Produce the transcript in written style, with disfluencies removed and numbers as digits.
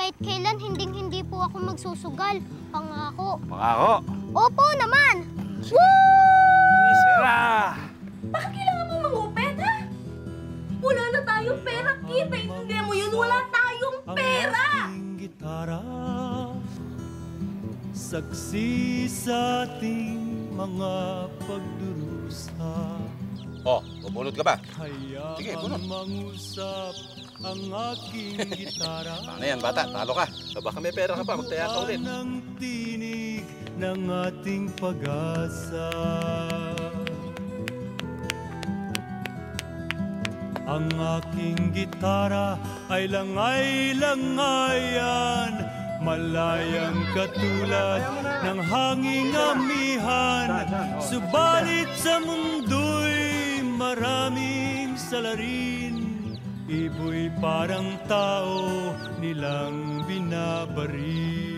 Kahit kailan, hindi po ako magsusugal. Pangako. Pangako. Opo naman! Sira! Bakit kailangan mo mangupit, ha? Wala na tayong pera, kita. Intindihan mo yun, wala tayong pera! Ang gitara, saksi sa ating mga pagdurusa. Oh, bubunot ka ba? Sige, Hayaan bunot. mangusap ang aking gitara. Ano yan, bata? Talo ka. Baka may pera ka pa, magtaya ka ulit. Ang tinig ng ating pag-asa. Ang aking gitara ay langay-langayan, malayang katulad ng hanging amihan. Subalit sa mundo'y maraming salarin, ibo'y parang tao nilang binabaril.